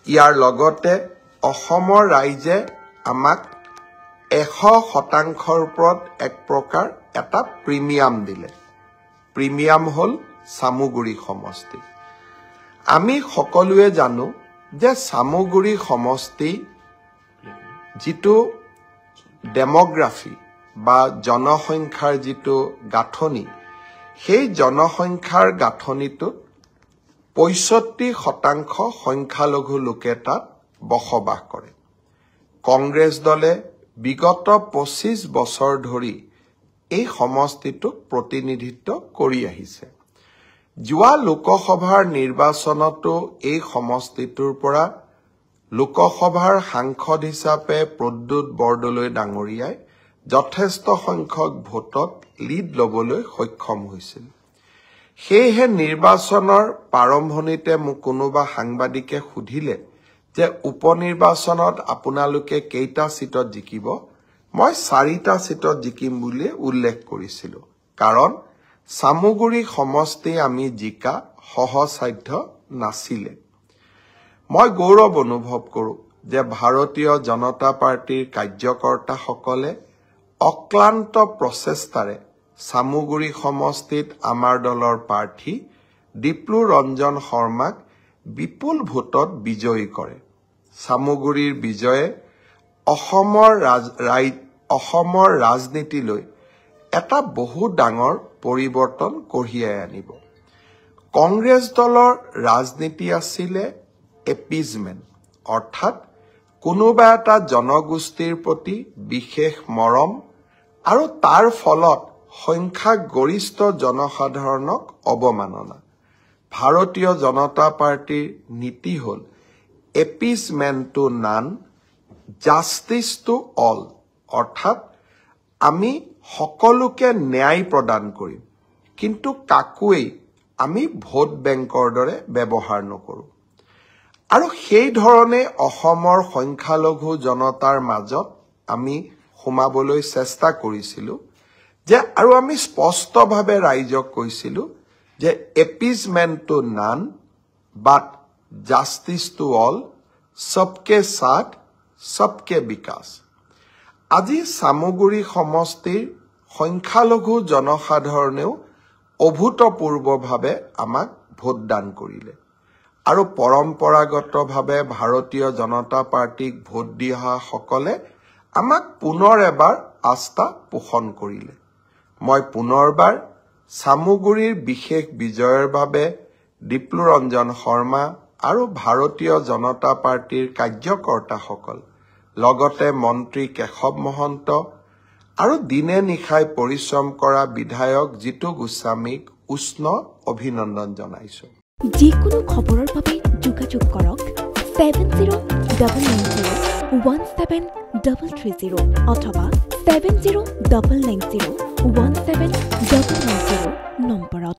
ইয়াৰ লগতে অসমৰ ৰাইজে আমাক 100% ওপৰত এক প্ৰকাৰ এটা প্ৰিমিয়াম দিলে। প্ৰিমিয়াম হ'ল চামুগুৰি সমষ্টি। আমি সকলোৱে জানো যে চামুগুৰি সমষ্টি যিটো ডেমোগ্ৰাফি বা জনসংখ্যাৰ যিটো গাঁথনি, সেই জনসংখ্যাৰ গাঁথনিটোত 65% সংখ্যালঘু লোকে তাত বসবাস কৰে। কংগ্ৰেছ দলে বিগত 25 বছৰ ধৰি এই সমষ্টিটোক প্ৰতিনিধিত্ব কৰি আহিছে। যোৱা লোকসভাৰ নিৰ্বাচনতো এই সমষ্টিটোৰ পৰা লোকসভাৰ সাংসদ হিচাপে প্ৰদ্যুৎ বৰদলৈ ডাঙৰীয়াই যথেষ্ট সংখ্যক ভোটত লিড ল'বলৈ সক্ষম হৈছিল। সেয়েহে নিৰ্বাচনৰ প্ৰাৰম্ভণিতে মোক কোনোবা সাংবাদিকে সুধিলে যে উপনিৰ্বাচনত আপোনালোকে কেইটা সিটত জিকিব, মই 4টা সিটত জিকিম বুলি উল্লেখ কৰিছিলো। কাৰণ চামুগুৰি সমষ্টি আমি জিকা সহসাধ্য নাছিলে। মই গৌৰৱ অনুভৱ কৰোঁ যে ভাৰতীয় জনতা পাৰ্টিৰ কাৰ্যকৰ্তাসকলে অক্লান্ত প্ৰচেষ্টাৰে চামুগুৰি সমষ্টিত আমাৰ দলৰ প্ৰাৰ্থী ডিপ্লু ৰঞ্জন শৰ্মাক বিপুল ভোটত বিজয়ী কৰে। চামুগুৰিৰ বিজয়ে অসমৰ ৰাজনীতিলৈ এটা বহু ডাঙৰ পৰিৱৰ্তন কঢ়িয়াই আনিব। কংগ্ৰেছ দলৰ ৰাজনীতি আছিলে এপিজমেণ্ট, অৰ্থাৎ কোনোবা এটা জনগোষ্ঠীৰ প্ৰতি বিশেষ মৰম আৰু তাৰ ফলত সংখ্যাগৰিষ্ঠ জনসাধাৰণক অৱমাননা। ভাৰতীয় জনতা পাৰ্টিৰ নীতি হ'ল appeasement to none, justice to all, অৰ্থাৎ আমি সকলোকে ন্যায় প্ৰদান কৰিম, কিন্তু কাকোৱেই আমি ভোট বেংকৰ দৰে ব্যৱহাৰ নকৰোঁ। আৰু সেই ধৰণে অসমৰ সংখ্যালঘু জনতাৰ মাজত আমি সোমাবলৈ চেষ্টা কৰিছিলোঁ যে, আৰু আমি স্পষ্টভাৱে ৰাইজক কৈছিলোঁ যে appeasement to none but justice to all, সবকে সাথ সবকে বিকাশ। আজি চামুগুৰি সমষ্টিৰ সংখ্যালঘু জনসাধাৰণেও অভূতপূৰ্বভাৱে আমাক ভোটদান কৰিলে আৰু পৰম্পৰাগতভাৱে ভাৰতীয় জনতা পাৰ্টিক ভোট দি অহাসকলে আমাক পুনৰ এবাৰ আস্থা পোষণ কৰিলে। মই পুনৰবাৰ চামুগুৰিৰ বিশেষ বিজয়ৰ বাবে ডিপ্লু ৰঞ্জন শৰ্মা আৰু ভাৰতীয় জনতা পাৰ্টিৰ কাৰ্যকৰ্তাসকল, লগতে মন্ত্ৰী কেশৱ মহন্ত আৰু দিনে নিশাই পৰিশ্ৰম কৰা বিধায়ক জিতু গোস্বামীক উষ্ণ অভিনন্দন জনাইছো। যিকোনো খবৰৰ বাবে যোগাযোগ কৰক 7090173330 অথবা 7099017990 নম্বৰত।